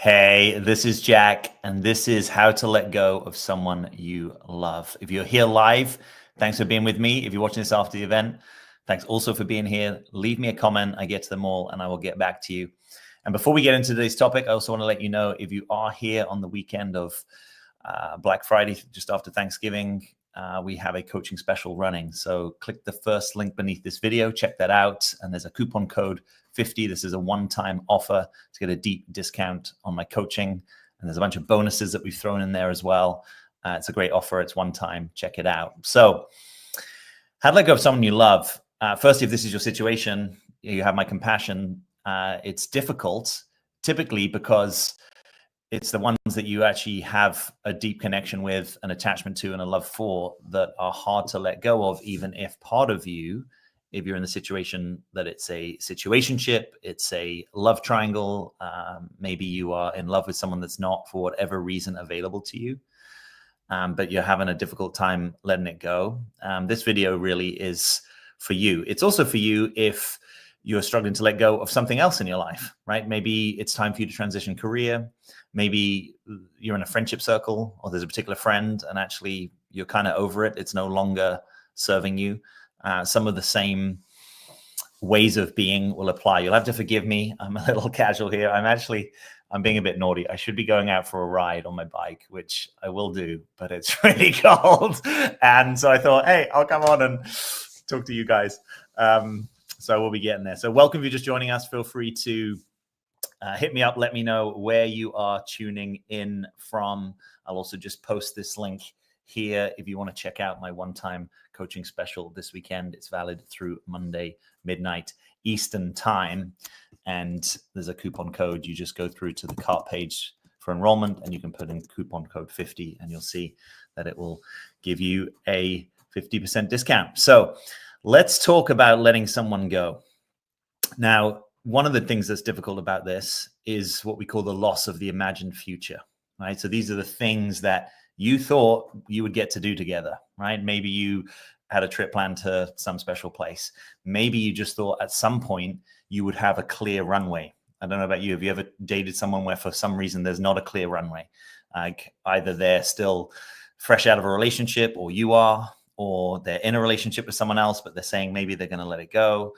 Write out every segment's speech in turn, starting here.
Hey, this is Jack, and this is how to let go of someone you love. If you're here live, thanks for being with me. If you're watching this after the event, thanks also for being here. Leave me a comment. I get to them all, and I will get back to you. And before we get into today's topic, I also want to let you know if you are here on the weekend of Black Friday, just after Thanksgiving, we have a coaching special running. So click the first link beneath this video, check that out. And there's a coupon code 50. This is a one-time offer to get a deep discount on my coaching. And there's a bunch of bonuses that we've thrown in there as well. It's a great offer. It's one time. Check it out. So how to let go of someone you love. Firstly, if this is your situation, you have my compassion. It's difficult, typically because it's the ones that you actually have a deep connection with, an attachment to, and a love for that are hard to let go of, even if part of you, if you're in the situation that it's a situationship, it's a love triangle, maybe you are in love with someone that's not, for whatever reason, available to you, but you're having a difficult time letting it go. This video really is for you. It's also for you if you're struggling to let go of something else in your life, right? Maybe it's time for you to transition career. Maybe you're in a friendship circle, or there's a particular friend and actually you're kind of over it. It's no longer serving you. Some of the same ways of being will apply. You'll have to forgive me. I'm a little casual here. I'm being a bit naughty. I should be going out for a ride on my bike, which I will do, but it's really cold. And so I thought, hey, I'll come on and talk to you guys. So we'll be getting there. So welcome if you're just joining us. Feel free to hit me up. Let me know where you are tuning in from. I'll also just post this link here if you want to check out my one-time coaching special this weekend. It's valid through Monday midnight Eastern time. And there's a coupon code. You just go through to the cart page for enrollment and you can put in coupon code 50 and you'll see that it will give you a 50% discount. So let's talk about letting someone go. Now, one of the things that's difficult about this is what we call the loss of the imagined future, right? So these are the things that you thought you would get to do together, right? Maybe you had a trip planned to some special place. Maybe you just thought at some point you would have a clear runway. I don't know about you. Have you ever dated someone where for some reason there's not a clear runway? Like either they're still fresh out of a relationship, or you are, or they're in a relationship with someone else, but they're saying maybe they're going to let it go.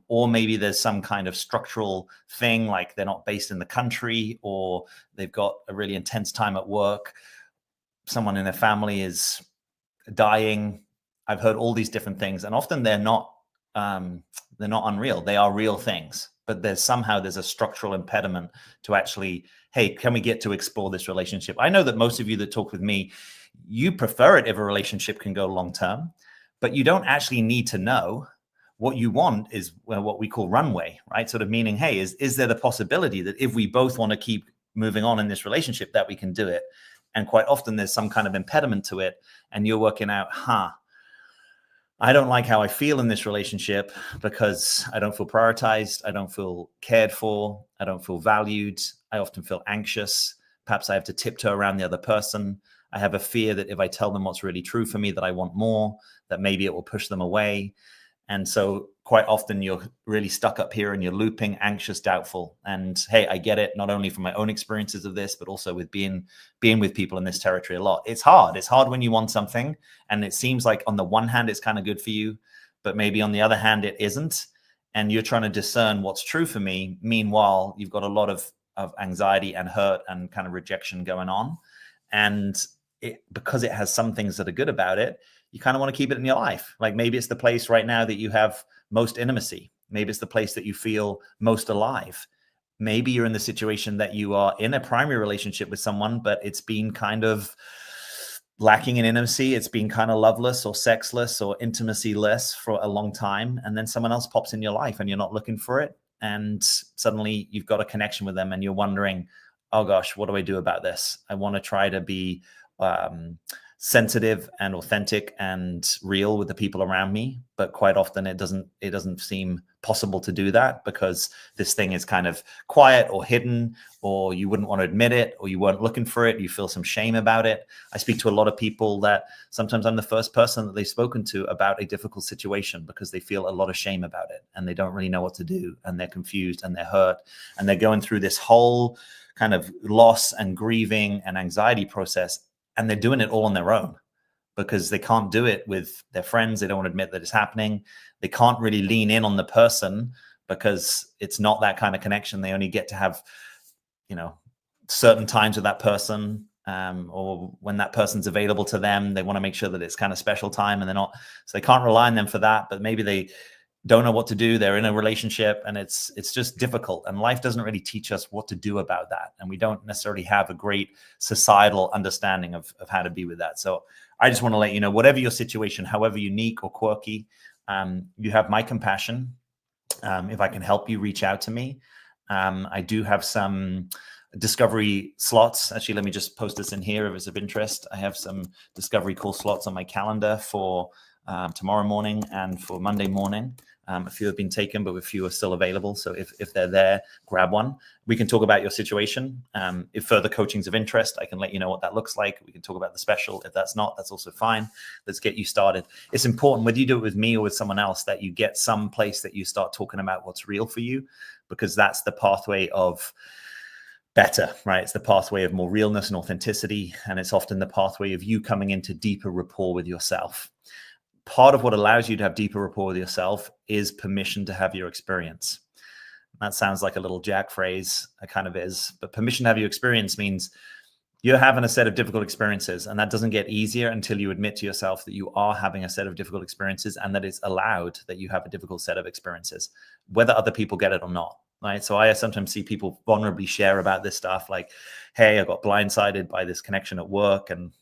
Or maybe there's some kind of structural thing, like they're not based in the country, or they've got a really intense time at work. Someone in their family is dying. I've heard all these different things, and often they're not unreal. They are real things, but there's a structural impediment to actually, hey, can we get to explore this relationship? I know that most of you that talk with me, you prefer it if a relationship can go long term, but you don't actually need to know. What you want is what we call runway, right? Sort of meaning, hey, is there the possibility that if we both want to keep moving on in this relationship that we can do it? And quite often there's some kind of impediment to it, and you're working out, I don't like how I feel in this relationship because I don't feel prioritized. I don't feel cared for. I don't feel valued. I often feel anxious. Perhaps I have to tiptoe around the other person. I have a fear that if I tell them what's really true for me, that I want more, that maybe it will push them away. And so quite often you're really stuck up here and you're looping, anxious, doubtful. And hey, I get it, not only from my own experiences of this, but also with being with people in this territory a lot. It's hard. It's hard when you want something and it seems like on the one hand, it's kind of good for you, but maybe on the other hand, it isn't. And you're trying to discern what's true for me. Meanwhile, you've got a lot of anxiety and hurt and kind of rejection going on. And because it has some things that are good about it, you kind of want to keep it in your life. Like maybe it's the place right now that you have most intimacy. Maybe it's the place that you feel most alive. Maybe you're in the situation that you are in a primary relationship with someone, but it's been kind of lacking in intimacy. It's been kind of loveless or sexless or intimacy-less for a long time. And then someone else pops in your life and you're not looking for it. And suddenly you've got a connection with them and you're wondering, oh gosh, what do I do about this? I want to try to be sensitive and authentic and real with the people around me, but quite often it doesn't seem possible to do that because this thing is kind of quiet or hidden, or you wouldn't want to admit it, or you weren't looking for it. You feel some shame about it. I speak to a lot of people that sometimes I'm the first person that they've spoken to about a difficult situation because they feel a lot of shame about it and they don't really know what to do, and they're confused and they're hurt and they're going through this whole kind of loss and grieving and anxiety process, and they're doing it all on their own because they can't do it with their friends. They don't want to admit that it's happening. They can't really lean in on the person because it's not that kind of connection. They only get to have, certain times with that person, or when that person's available to them. They want to make sure that it's kind of special time, and so they can't rely on them for that. But maybe they don't know what to do. They're in a relationship and it's just difficult. And life doesn't really teach us what to do about that. And we don't necessarily have a great societal understanding of how to be with that. So I just want to let you know, whatever your situation, however unique or quirky, you have my compassion. If I can help you, reach out to me. I do have some discovery slots. Actually, let me just post this in here if it's of interest. I have some discovery call slots on my calendar for tomorrow morning and for Monday morning. A few have been taken, but a few are still available. So if they're there, grab one. We can talk about your situation. If further coaching's of interest, I can let you know what that looks like. We can talk about the special. If that's not, that's also fine. Let's get you started. It's important, whether you do it with me or with someone else, that you get some place that you start talking about what's real for you, because that's the pathway of better, right? It's the pathway of more realness and authenticity. And it's often the pathway of you coming into deeper rapport with yourself. Part of what allows you to have deeper rapport with yourself is permission to have your experience. That sounds like a little Jack phrase. It kind of is. But permission to have your experience means you're having a set of difficult experiences, and that doesn't get easier until you admit to yourself that you are having a set of difficult experiences, and that it's allowed that you have a difficult set of experiences, whether other people get it or not. Right. So I sometimes see people vulnerably share about this stuff like, hey, I got blindsided by this connection at work, and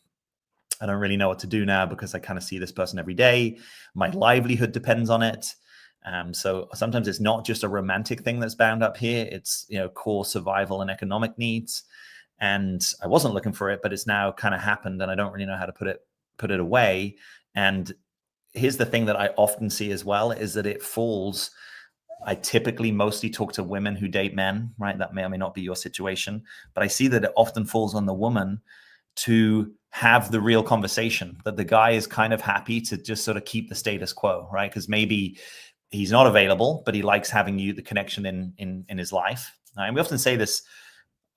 I don't really know what to do now because I kind of see this person every day. My livelihood depends on it. So sometimes it's not just a romantic thing that's bound up here. It's, core survival and economic needs. And I wasn't looking for it, but it's now kind of happened, and I don't really know how to put it away. And here's the thing that I often see as well is that it falls. I typically mostly talk to women who date men, right? That may or may not be your situation, but I see that it often falls on the woman to have the real conversation, that the guy is kind of happy to just sort of keep the status quo, right? Because maybe he's not available, but he likes having the connection in his life. And we often say this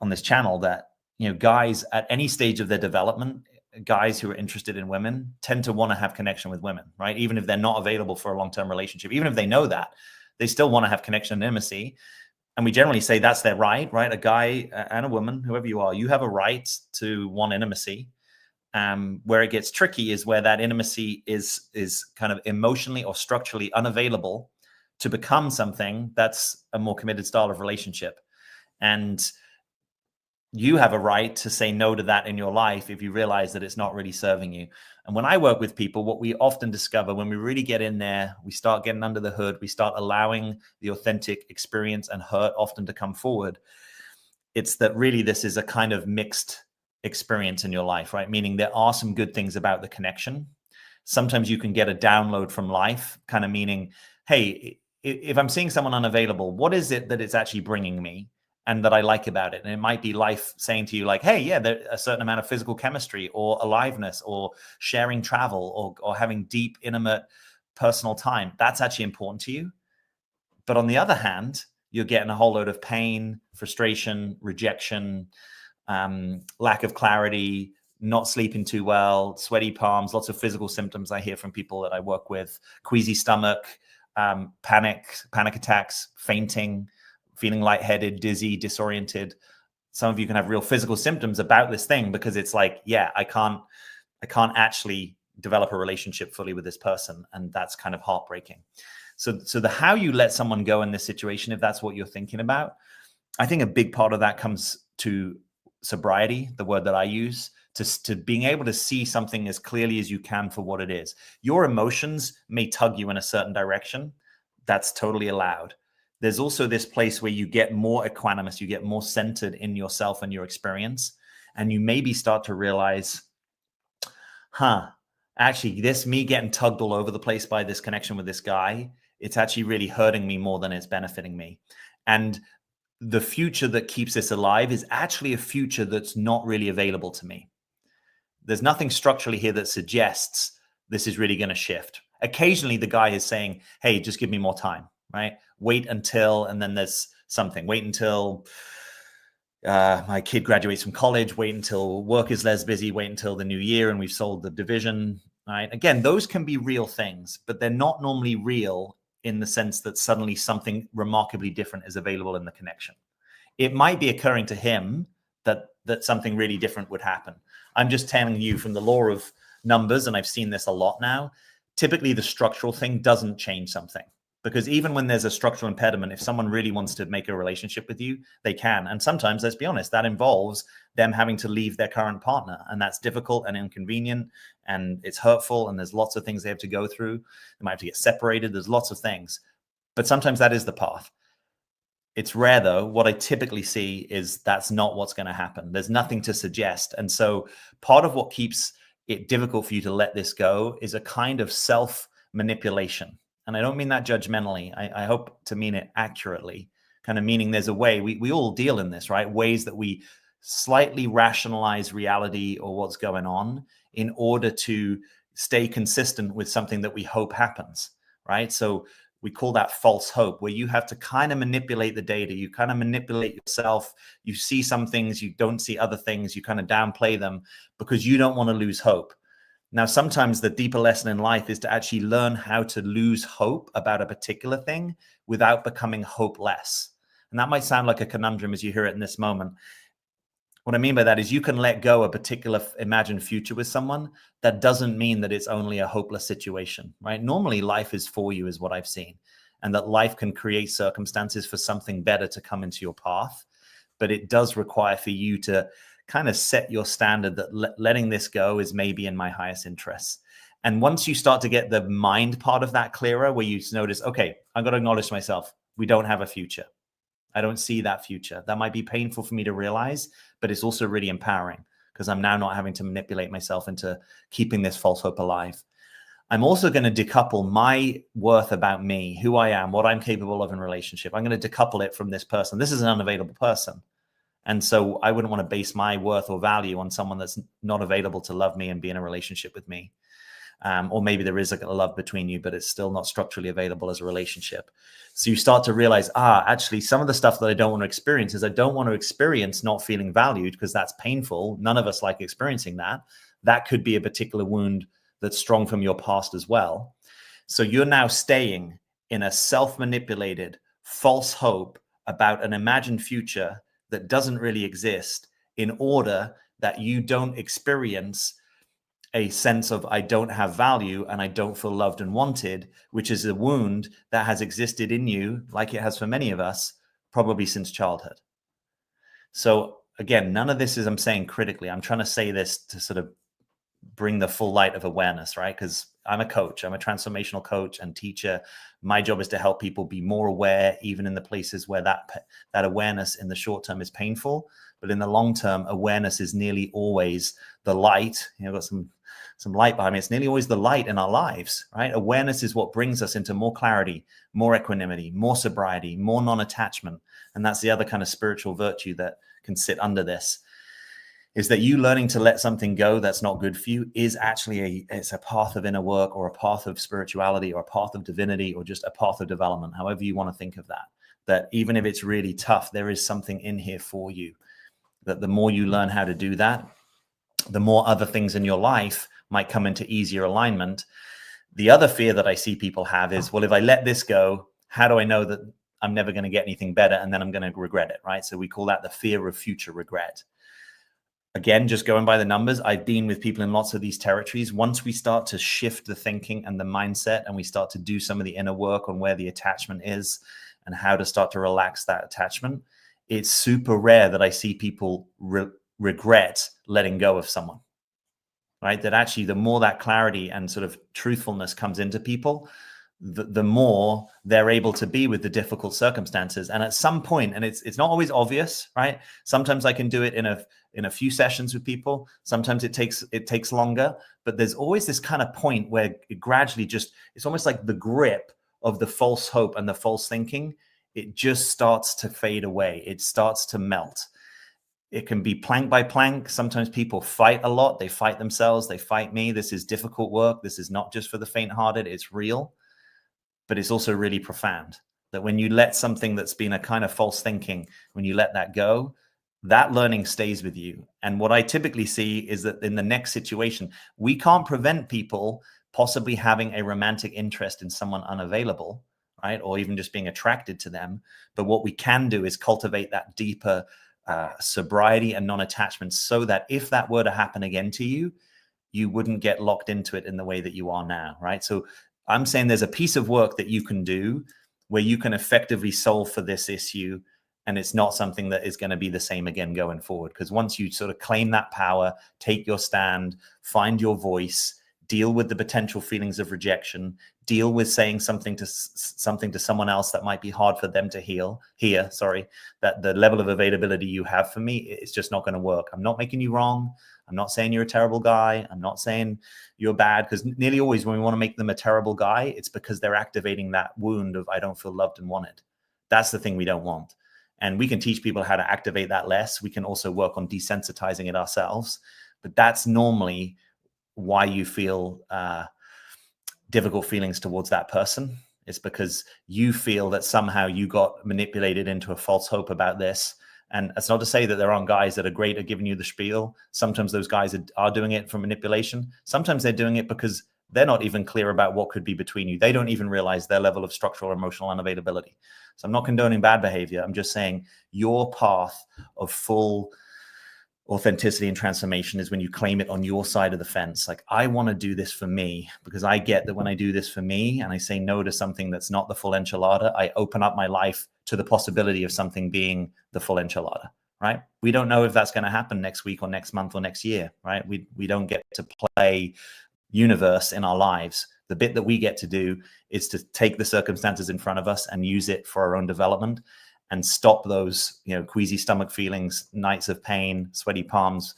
on this channel that, guys at any stage of their development, guys who are interested in women tend to want to have connection with women, right? Even if they're not available for a long-term relationship, even if they know that, they still want to have connection and intimacy. And we generally say that's their right? A guy and a woman, whoever you are, you have a right to want intimacy. Where it gets tricky is where that intimacy is kind of emotionally or structurally unavailable to become something that's a more committed style of relationship. And you have a right to say no to that in your life if you realize that it's not really serving you. And when I work with people, what we often discover when we really get in there, we start getting under the hood, we start allowing the authentic experience and hurt often to come forward. It's that really this is a kind of mixed experience in your life, right? Meaning there are some good things about the connection. Sometimes you can get a download from life, kind of meaning, hey, if I'm seeing someone unavailable, what is it that it's actually bringing me and that I like about it? And it might be life saying to you like, hey, yeah, there's a certain amount of physical chemistry or aliveness or sharing travel or having deep, intimate, personal time. That's actually important to you. But on the other hand, you're getting a whole load of pain, frustration, rejection, lack of clarity, not sleeping too well, sweaty palms, lots of physical symptoms I hear from people that I work with, queasy stomach, panic attacks, fainting, feeling lightheaded, dizzy, disoriented. Some of you can have real physical symptoms about this thing because it's like, yeah, I can't actually develop a relationship fully with this person. And that's kind of heartbreaking. So the how you let someone go in this situation, if that's what you're thinking about, I think a big part of that comes to sobriety, the word that I use, to being able to see something as clearly as you can for what it is. Your emotions may tug you in a certain direction. That's totally allowed. There's also this place where you get more equanimous, you get more centered in yourself and your experience. And you maybe start to realize, actually, this me getting tugged all over the place by this connection with this guy, it's actually really hurting me more than it's benefiting me. And the future that keeps this alive is actually a future that's not really available to me. There's nothing structurally here that suggests this is really going to shift. Occasionally, the guy is saying, hey, just give me more time, right? Wait until, and then there's something. Wait until my kid graduates from college, wait until work is less busy, wait until the new year and we've sold the division, right? Again, those can be real things, but they're not normally real in the sense that suddenly something remarkably different is available in the connection. It might be occurring to him that something really different would happen. I'm just telling you from the law of numbers, and I've seen this a lot now, typically the structural thing doesn't change something. Because even when there's a structural impediment, if someone really wants to make a relationship with you, they can. And sometimes, let's be honest, that involves them having to leave their current partner. And that's difficult and inconvenient and it's hurtful. And there's lots of things they have to go through. They might have to get separated. There's lots of things. But sometimes that is the path. It's rare, though. What I typically see is that's not what's going to happen. There's nothing to suggest. And so part of what keeps it difficult for you to let this go is a kind of self-manipulation. And I don't mean that judgmentally. I hope to mean it accurately, kind of meaning there's a way we all deal in this, right? Ways that we slightly rationalize reality or what's going on in order to stay consistent with something that we hope happens, right? So we call that false hope, where you have to kind of manipulate the data. You kind of manipulate yourself. You see some things, you don't see other things. You kind of downplay them because you don't want to lose hope. Now, sometimes the deeper lesson in life is to actually learn how to lose hope about a particular thing without becoming hopeless. And that might sound like a conundrum as you hear it in this moment. What I mean by that is you can let go a particular imagined future with someone. That doesn't mean that it's only a hopeless situation, right? Normally, life is for you, is what I've seen, and that life can create circumstances for something better to come into your path. But it does require for you to kind of set your standard that letting this go is maybe in my highest interests. And once you start to get the mind part of that clearer, where you notice, okay, I've got to acknowledge myself, we don't have a future. I don't see that future. That might be painful for me to realize, but it's also really empowering because I'm now not having to manipulate myself into keeping this false hope alive. I'm also going to decouple my worth about me, who I am, what I'm capable of in relationship. I'm going to decouple it from this person. This is an unavailable person. And so I wouldn't want to base my worth or value on someone that's not available to love me and be in a relationship with me. Or maybe there is a love between you, but it's still not structurally available as a relationship. So you start to realize, actually, some of the stuff that I don't want to experience is I don't want to experience not feeling valued because that's painful. None of us like experiencing that. That could be a particular wound that's strong from your past as well. So you're now staying in a self-manipulated false hope about an imagined future that doesn't really exist in order that you don't experience a sense of I don't have value and I don't feel loved and wanted, which is a wound that has existed in you, like it has for many of us, probably since childhood. So again, none of this is, I'm saying critically, I'm trying to say this to sort of bring the full light of awareness, right? Because I'm a coach, I'm a transformational coach and teacher. My job is to help people be more aware, even in the places where that awareness in the short term is painful. But in the long term, awareness is nearly always the light. I've got some light behind me. It's nearly always the light in our lives, right? Awareness is what brings us into more clarity, more equanimity, more sobriety, more non-attachment. And that's the other kind of spiritual virtue that can sit under this, is that you learning to let something go that's not good for you is actually it's a path of inner work or a path of spirituality or a path of divinity or just a path of development, however you want to think of that even if it's really tough, there is something in here for you, that the more you learn how to do that, the more other things in your life might come into easier alignment. The other fear that I see people have is, well, if I let this go, how do I know that I'm never going to get anything better and then I'm going to regret it, right? So we call that the fear of future regret. Again, just going by the numbers, I've been with people in lots of these territories. Once we start to shift the thinking and the mindset and we start to do some of the inner work on where the attachment is and how to start to relax that attachment, it's super rare that I see people regret letting go of someone, right? That actually the more that clarity and sort of truthfulness comes into people, the more they're able to be with the difficult circumstances. And at some point, and it's not always obvious, right? Sometimes I can do it in a few sessions with people. Sometimes it takes longer, but there's always this kind of point where it gradually it's almost like the grip of the false hope and the false thinking, it just starts to fade away. It starts to melt. It can be plank by plank. Sometimes people fight a lot. They fight themselves. They fight me. This is difficult work. This is not just for the faint-hearted. It's real. But it's also really profound that when you let something that's been a kind of false thinking, when you let that go, that learning stays with you. And what I typically see is that in the next situation, we can't prevent people possibly having a romantic interest in someone unavailable, right? Or even just being attracted to them. But what we can do is cultivate that deeper sobriety and non-attachment, so that if that were to happen again to you, you wouldn't get locked into it in the way that you are now, right? So I'm saying there's a piece of work that you can do where you can effectively solve for this issue, and it's not something that is going to be the same again going forward. Because once you sort of claim that power, take your stand, find your voice, deal with the potential feelings of rejection, deal with saying something to someone else that might be hard for them to hear, that the level of availability you have for me, it's just not going to work. I'm not making you wrong. I'm not saying you're a terrible guy. I'm not saying you're bad, because nearly always when we want to make them a terrible guy, it's because they're activating that wound of I don't feel loved and wanted. That's the thing we don't want. And we can teach people how to activate that less. We can also work on desensitizing it ourselves. But that's normally why you feel difficult feelings towards that person. It's because you feel that somehow you got manipulated into a false hope about this. And it's not to say that there aren't guys that are great at giving you the spiel. Sometimes those guys are doing it for manipulation. Sometimes they're doing it because they're not even clear about what could be between you. They don't even realize their level of structural or emotional unavailability. So I'm not condoning bad behavior. I'm just saying your path of full authenticity and transformation is when you claim it on your side of the fence. Like, I want to do this for me, because I get that when I do this for me and I say no to something that's not the full enchilada, I open up my life to the possibility of something being the full enchilada, right? We don't know if that's going to happen next week or next month or next year, right? We don't get to play universe in our lives. The bit that we get to do is to take the circumstances in front of us and use it for our own development, and stop those, queasy stomach feelings, nights of pain, sweaty palms,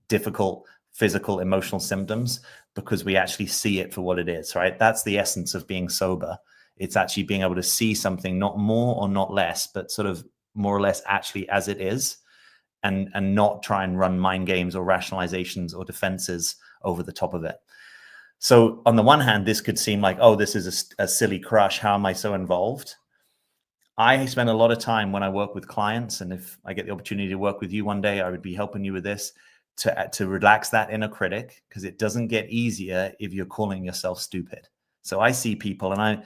difficult physical, emotional symptoms, because we actually see it for what it is, right? That's the essence of being sober. It's actually being able to see something, not more or not less, but sort of more or less actually as it is, and not try and run mind games or rationalizations or defenses over the top of it. So on the one hand, this could seem like, oh, this is a silly crush. How am I so involved? I spend a lot of time when I work with clients, and if I get the opportunity to work with you one day, I would be helping you with this, to relax that inner critic, because it doesn't get easier if you're calling yourself stupid. So I see people, and I,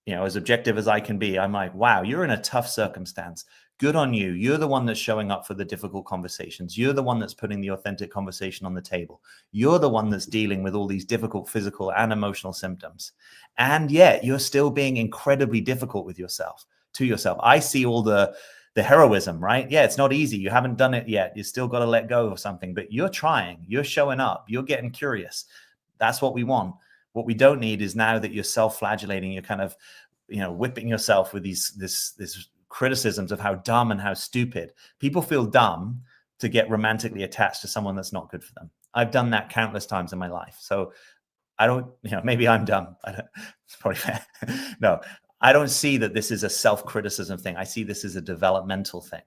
as objective as I can be, I'm like, wow, you're in a tough circumstance. Good on you. You're the one that's showing up for the difficult conversations. You're the one that's putting the authentic conversation on the table. You're the one that's dealing with all these difficult physical and emotional symptoms. And yet you're still being incredibly difficult with yourself. To yourself. I see all the heroism, right? Yeah, it's not easy. You haven't done it yet. You still got to let go of something, but you're trying, you're showing up, you're getting curious. That's what we want. What we don't need is now that you're self-flagellating, you're kind of, whipping yourself with this criticisms of how dumb and how stupid. People feel dumb to get romantically attached to someone that's not good for them. I've done that countless times in my life. So I don't, maybe I'm dumb. It's probably fair. No, I don't see that this is a self-criticism thing. I see this as a developmental thing,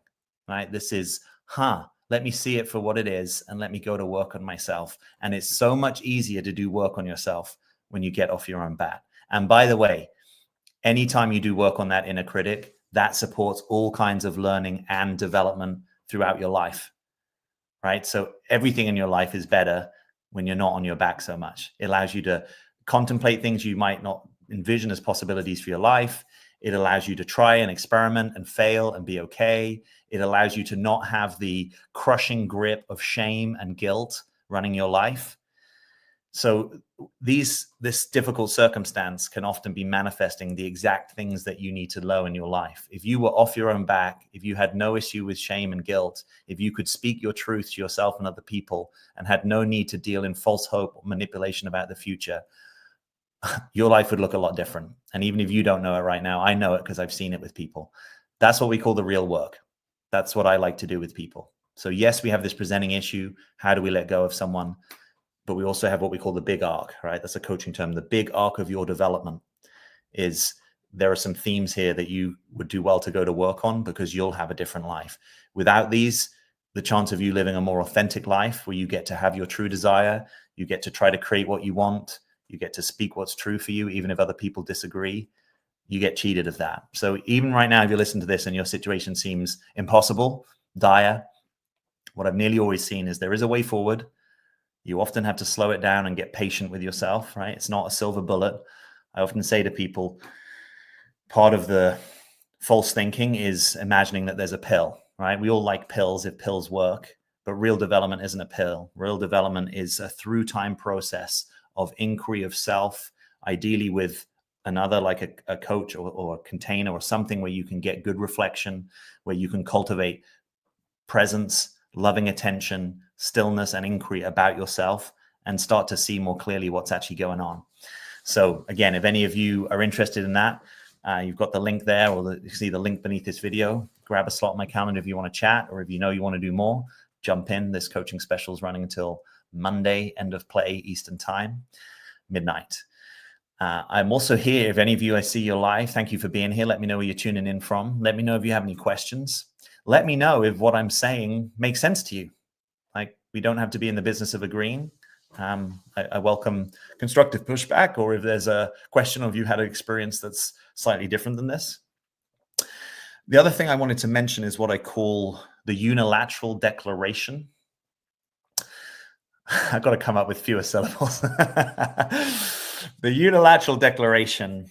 right? This is, let me see it for what it is, and let me go to work on myself. And it's so much easier to do work on yourself when you get off your own bat. And by the way, anytime you do work on that inner critic, that supports all kinds of learning and development throughout your life, right? So everything in your life is better when you're not on your back so much. It allows you to contemplate things you might not envision as possibilities for your life. It allows you to try and experiment and fail and be okay. It allows you to not have the crushing grip of shame and guilt running your life. So this difficult circumstance can often be manifesting the exact things that you need to know in your life. If you were off your own back, if you had no issue with shame and guilt, if you could speak your truth to yourself and other people and had no need to deal in false hope or manipulation about the future, your life would look a lot different. And even if you don't know it right now, I know it because I've seen it with people. That's what we call the real work. That's what I like to do with people. So yes, we have this presenting issue. How do we let go of someone? But we also have what we call the big arc, right? That's a coaching term. The big arc of your development is, there are some themes here that you would do well to go to work on, because you'll have a different life. Without these, the chance of you living a more authentic life where you get to have your true desire, you get to try to create what you want, you get to speak what's true for you, even if other people disagree, you get cheated of that. So even right now, if you listen to this and your situation seems impossible, dire, what I've nearly always seen is there is a way forward. You often have to slow it down and get patient with yourself, right? It's not a silver bullet. I often say to people, part of the false thinking is imagining that there's a pill, right? We all like pills if pills work, but real development isn't a pill. Real development is a through time process of inquiry of self, ideally with another, like a coach or a container or something where you can get good reflection, where you can cultivate presence, loving attention, stillness, and inquiry about yourself, and start to see more clearly what's actually going on. So again, if any of you are interested in that, you've got the link there, or you see the link beneath this video. Grab a slot in my calendar if you want to chat, or if you know you want to do more, jump in. This coaching special is running until Monday, end of play Eastern time, midnight. I'm also here. If any of you I see you're live, thank you for being here. Let me know where you're tuning in from. Let me know if you have any questions. Let me know if what I'm saying makes sense to you. Like, we don't have to be in the business of agreeing. I welcome constructive pushback, or if there's a question or if you had an experience that's slightly different than this. The other thing I wanted to mention is what I call the unilateral declaration. I've got to come up with fewer syllables. The unilateral declaration,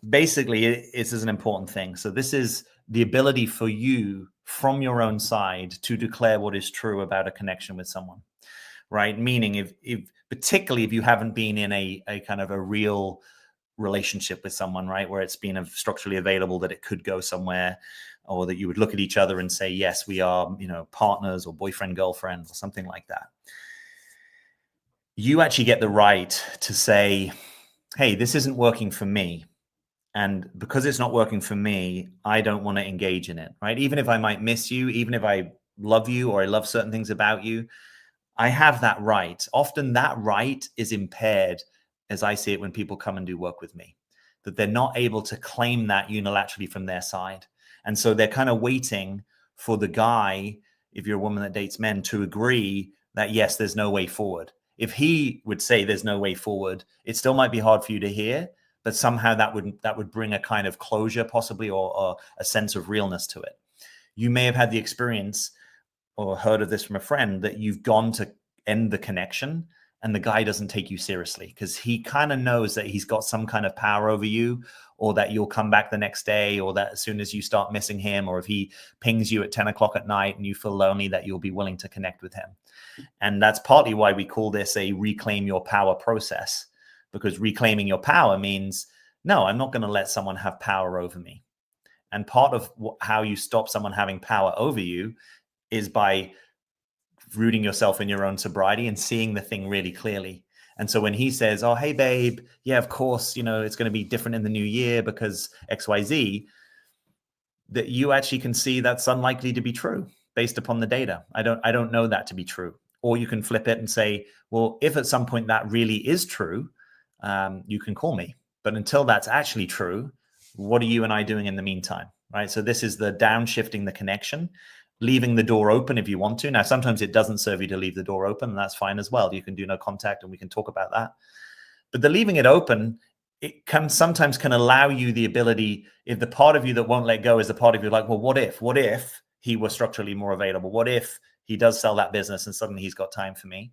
basically, is an important thing. So this is the ability for you from your own side to declare what is true about a connection with someone, right? Meaning if particularly if you haven't been in a kind of a real relationship with someone, right, where it's been structurally available that it could go somewhere, or that you would look at each other and say, yes, we are, partners or boyfriend, girlfriend, or something like that. You actually get the right to say, hey, this isn't working for me. And because it's not working for me, I don't want to engage in it, right? Even if I might miss you, even if I love you or I love certain things about you, I have that right. Often that right is impaired, as I see it, when people come and do work with me, that they're not able to claim that unilaterally from their side. And so they're kind of waiting for the guy, if you're a woman that dates men, to agree that, yes, there's no way forward. If he would say there's no way forward, it still might be hard for you to hear, but somehow that would bring a kind of closure possibly, or a sense of realness to it. You may have had the experience or heard of this from a friend that you've gone to end the connection and the guy doesn't take you seriously because he kind of knows that he's got some kind of power over you, or that you'll come back the next day, or that as soon as you start missing him, or if he pings you at 10 o'clock at night and you feel lonely, that you'll be willing to connect with him. And that's partly why we call this a reclaim your power process, because reclaiming your power means, no, I'm not going to let someone have power over me. And part of how you stop someone having power over you is by rooting yourself in your own sobriety and seeing the thing really clearly. And so when he says, oh, hey, babe, yeah, of course, it's going to be different in the new year because XYZ, that you actually can see that's unlikely to be true based upon the data. I don't know that to be true. Or you can flip it and say, well, if at some point that really is true, you can call me. But until that's actually true, what are you and I doing in the meantime, right? So this is the downshifting the connection, leaving the door open if you want to. Now, sometimes it doesn't serve you to leave the door open, and that's fine as well. You can do no contact, and we can talk about that. But the leaving it open, it can sometimes allow you the ability, if the part of you that won't let go is the part of you like, well, what if he were structurally more available? What if he does sell that business and suddenly he's got time for me?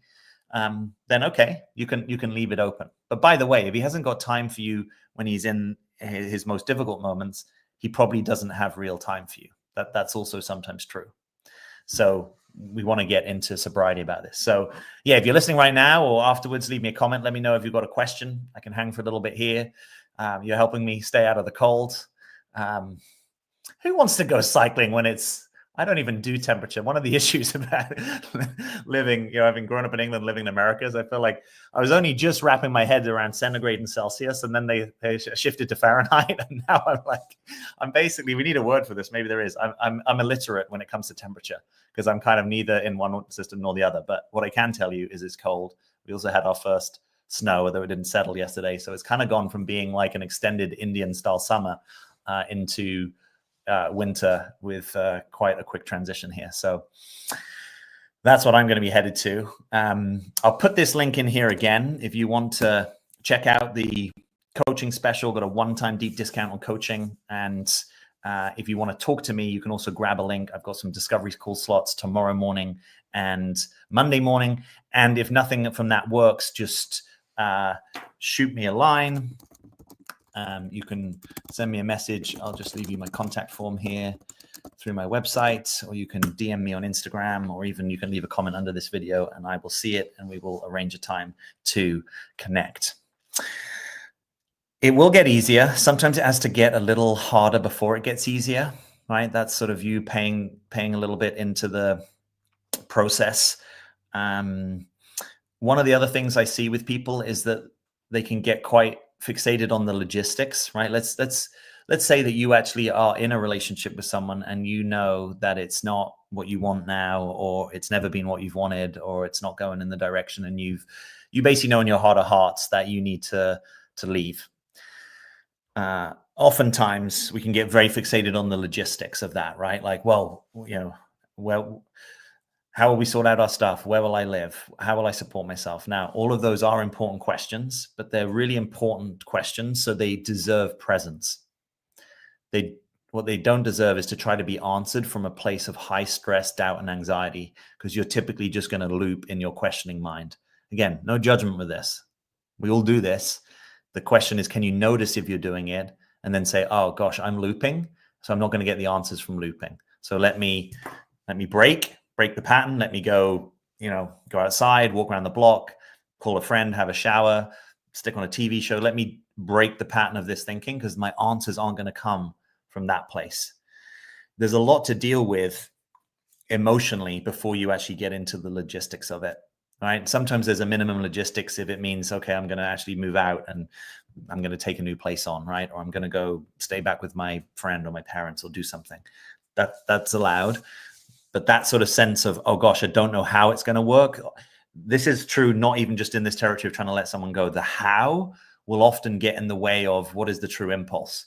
Then okay, you can leave it open. But by the way, if he hasn't got time for you when he's in his most difficult moments, he probably doesn't have real time for you. That's also sometimes true. So we want to get into sobriety about this. So yeah, if you're listening right now or afterwards, leave me a comment. Let me know if you've got a question. I can hang for a little bit here. You're helping me stay out of the cold. Who wants to go cycling when I don't even do temperature. One of the issues about living, having grown up in England, living in America, is I feel like I was only just wrapping my head around centigrade and Celsius, and then they shifted to Fahrenheit, and now I'm basically, we need a word for this. Maybe there is. I'm illiterate when it comes to temperature because I'm kind of neither in one system nor the other. But what I can tell you is it's cold. We also had our first snow, although it didn't settle yesterday, so it's kind of gone from being like an extended Indian-style summer into winter with quite a quick transition here. So that's what I'm going to be headed to. I'll put this link in here again. If you want to check out the coaching special, got a one-time deep discount on coaching. And If you want to talk to me, you can also grab a link. I've got some discovery call slots tomorrow morning and Monday morning. And if nothing from that works, just shoot me a line. You can send me a message. I'll just leave you my contact form here through my website, or you can DM me on Instagram, or even you can leave a comment under this video and I will see it and we will arrange a time to connect. It will get easier. Sometimes it has to get a little harder before it gets easier, right? That's sort of you paying a little bit into the process. One of the other things I see with people is that they can get quite fixated on the logistics, right? Let's say that you actually are in a relationship with someone and you know that it's not what you want now, or it's never been what you've wanted, or it's not going in the direction, and you basically know in your heart of hearts that you need to leave. Oftentimes we can get very fixated on the logistics of that, right? Like, well, how will we sort out our stuff? Where will I live? How will I support myself? Now, all of those are important questions, but they're really important questions, so they deserve presence. What they don't deserve is to try to be answered from a place of high stress, doubt, and anxiety, because you're typically just going to loop in your questioning mind. Again, no judgment with this. We all do this. The question is, can you notice if you're doing it and then say, oh gosh, I'm looping, so I'm not going to get the answers from looping. So let me break the pattern. Let me go outside, walk around the block, call a friend, have a shower, stick on a TV show. Let me break the pattern of this thinking, because my answers aren't going to come from that place. There's a lot to deal with emotionally before you actually get into the logistics of it, right? Sometimes there's a minimum logistics if it means, okay, I'm going to actually move out and I'm going to take a new place on, right? Or I'm going to go stay back with my friend or my parents or do something. That's allowed. But that sort of sense of, oh gosh, I don't know how it's going to work. This is true not even just in this territory of trying to let someone go. The how will often get in the way of what is the true impulse.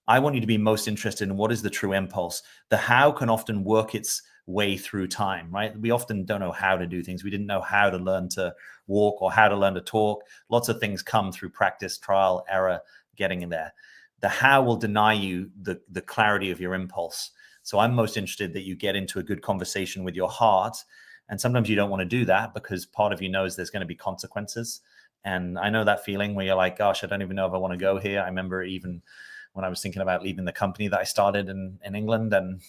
I want you to be most interested in what is the true impulse. The how can often work its way through time, right? We often don't know how to do things. We didn't know how to learn to walk or how to learn to talk. Lots of things come through practice, trial, error, getting in there. The how will deny you the clarity of your impulse. So I'm most interested that you get into a good conversation with your heart. And sometimes you don't want to do that because part of you knows there's going to be consequences. And I know that feeling where you're like, gosh, I don't even know if I want to go here. I remember even when I was thinking about leaving the company that I started in England, and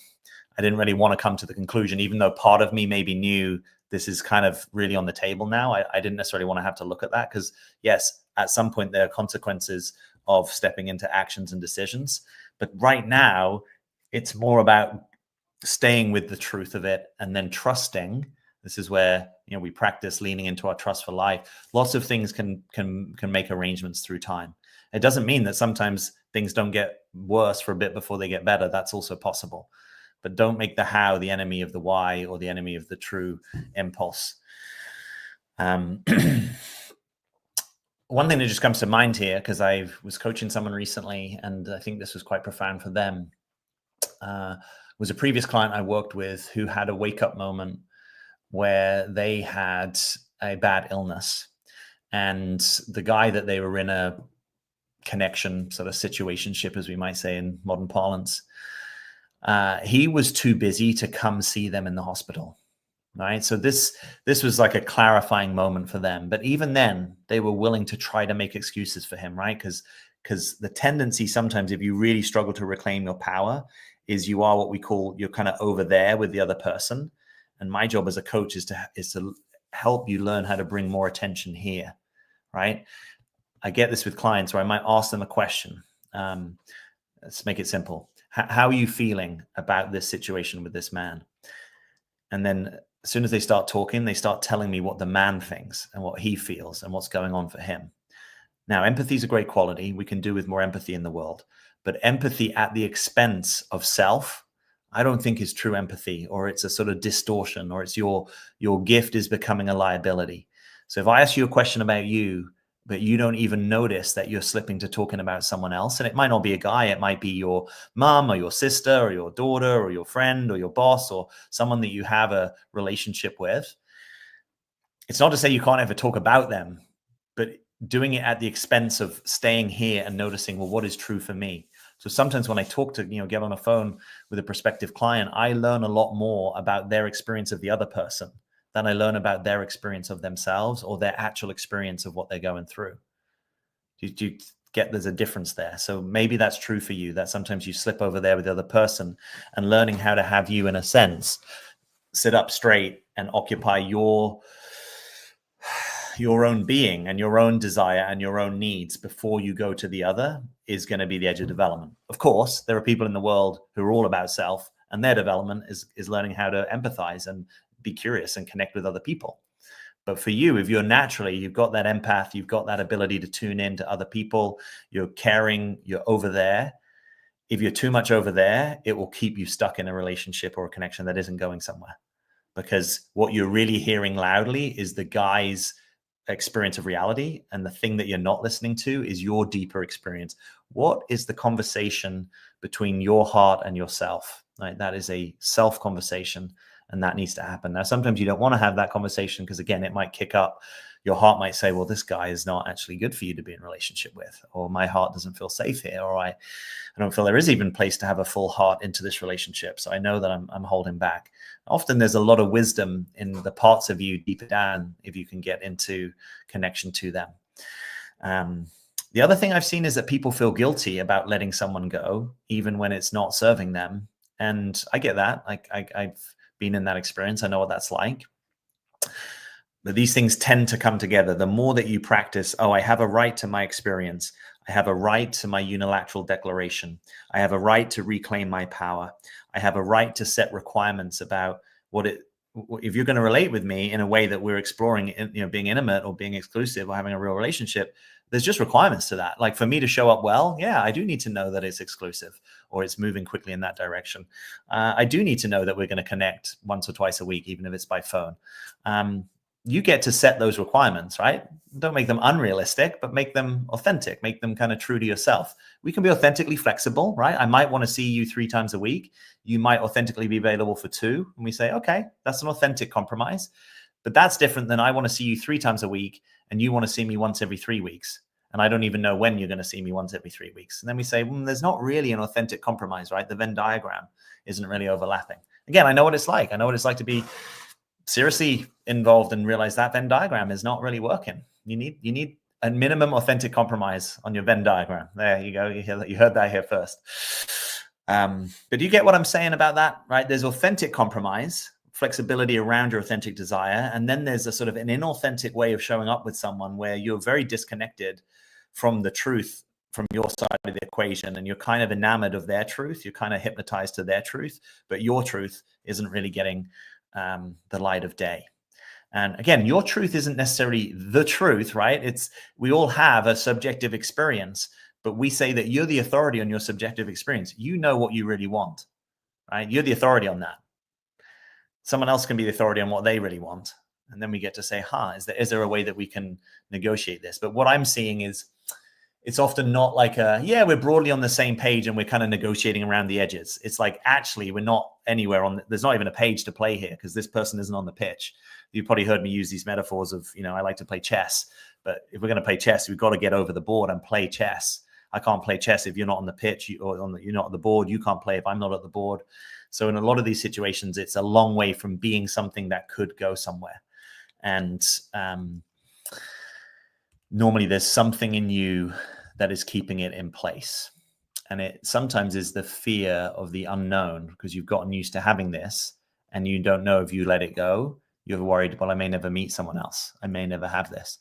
I didn't really want to come to the conclusion, even though part of me maybe knew this is kind of really on the table now. I didn't necessarily want to have to look at that, because yes, at some point there are consequences of stepping into actions and decisions. But right now, it's more about staying with the truth of it and then trusting. This is where we practice leaning into our trust for life. Lots of things can make arrangements through time. It doesn't mean that sometimes things don't get worse for a bit before they get better. That's also possible. But don't make the how the enemy of the why or the enemy of the true impulse. One thing that just comes to mind here, because I was coaching someone recently, and I think this was quite profound for them, was a previous client I worked with who had a wake-up moment where they had a bad illness. And the guy that they were in a connection, sort of situationship, as we might say in modern parlance, he was too busy to come see them in the hospital, right? So this was like a clarifying moment for them. But even then, they were willing to try to make excuses for him, right? Because the tendency sometimes, if you really struggle to reclaim your power, is you are what we call, you're kind of over there with the other person. And my job as a coach is to help you learn how to bring more attention here, right? I get this with clients where I might ask them a question. Let's make it simple. How are you feeling about this situation with this man? And then as soon as they start talking, they start telling me what the man thinks and what he feels and what's going on for him. Now, empathy is a great quality. We can do with more empathy in the world. But empathy at the expense of self, I don't think is true empathy, or it's a sort of distortion, or it's your gift is becoming a liability. So if I ask you a question about you, but you don't even notice that you're slipping to talking about someone else, and it might not be a guy, it might be your mom or your sister or your daughter or your friend or your boss or someone that you have a relationship with. It's not to say you can't ever talk about them, but doing it at the expense of staying here and noticing, well, what is true for me? So sometimes when I talk to, get on a phone with a prospective client, I learn a lot more about their experience of the other person than I learn about their experience of themselves or their actual experience of what they're going through. Do you get there's a difference there? So maybe that's true for you, that sometimes you slip over there with the other person, and learning how to have you, in a sense, sit up straight and occupy your own being and your own desire and your own needs before you go to the other is going to be the edge of development. Of course, there are people in the world who are all about self, and their development is learning how to empathize and be curious and connect with other people. But for you, if you've got that empath, you've got that ability to tune in to other people, you're caring, you're over there. If you're too much over there, it will keep you stuck in a relationship or a connection that isn't going somewhere. Because what you're really hearing loudly is the guy's experience of reality, and the thing that you're not listening to is your deeper experience. What is the conversation between your heart and yourself? Right? That is a self conversation, and that needs to happen. Now, sometimes you don't want to have that conversation because, again, it might kick up. Your heart might say, well, this guy is not actually good for you to be in a relationship with, or my heart doesn't feel safe here, or I don't feel there is even place to have a full heart into this relationship. So I know that I'm holding back. Often there's a lot of wisdom in the parts of you deeper down if you can get into connection to them. The other thing I've seen is that people feel guilty about letting someone go, even when it's not serving them. And I get that. I've been in that experience. I know what that's like. But these things tend to come together. The more that you practice, I have a right to my experience. I have a right to my unilateral declaration. I have a right to reclaim my power. I have a right to set requirements about if you're going to relate with me in a way that we're exploring, being intimate or being exclusive or having a real relationship, there's just requirements to that. Like, for me to show up well, I do need to know that it's exclusive or it's moving quickly in that direction. I do need to know that we're going to connect once or twice a week, even if it's by phone. You get to set those requirements, right? Don't make them unrealistic, but make them authentic, make them kind of true to yourself. We can be authentically flexible, right? I might want to see you 3 times a week. You might authentically be available for 2. And we say, okay, that's an authentic compromise. But that's different than I want to see you 3 times a week and you want to see me once every 3 weeks. And I don't even know when you're going to see me once every 3 weeks. And then we say, there's not really an authentic compromise, right? The Venn diagram isn't really overlapping. Again, I know what it's like. I know what it's like to be seriously involved and realize that Venn diagram is not really working. You need a minimum authentic compromise on your Venn diagram. There you go. You heard that here first. But you get what I'm saying about that, right? There's authentic compromise, flexibility around your authentic desire. And then there's a sort of an inauthentic way of showing up with someone where you're very disconnected from the truth from your side of the equation, and you're kind of enamored of their truth. You're kind of hypnotized to their truth, but your truth isn't really getting the light of day. And again, your truth isn't necessarily the truth, right? We all have a subjective experience, but we say that you're the authority on your subjective experience. You know what you really want, right? You're the authority on that. Someone else can be the authority on what they really want. And then we get to say, is there a way that we can negotiate this? But what I'm seeing is it's often not like we're broadly on the same page and we're kind of negotiating around the edges. It's like, actually, we're not anywhere there's not even a page to play here because this person isn't on the pitch. You've probably heard me use these metaphors of, I like to play chess, but if we're going to play chess, we've got to get over the board and play chess. I can't play chess if you're not on the pitch you're not at the board. You can't play if I'm not at the board. So in a lot of these situations, it's a long way from being something that could go somewhere. And normally there's something in you that is keeping it in place. And it sometimes is the fear of the unknown, because you've gotten used to having this and you don't know if you let it go. You're worried, well, I may never meet someone else. I may never have this.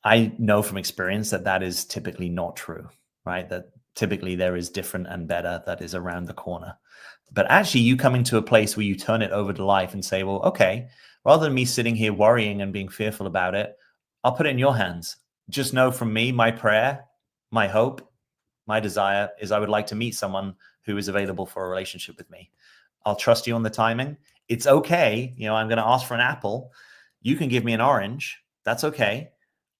I know from experience that is typically not true, right? That typically there is different and better that is around the corner. But actually you come into a place where you turn it over to life and say, well, okay, rather than me sitting here worrying and being fearful about it, I'll put it in your hands. Just know from me, my prayer, my hope, my desire is I would like to meet someone who is available for a relationship with me. I'll trust you on the timing. It's okay. I'm going to ask for an apple. You can give me an orange. That's okay.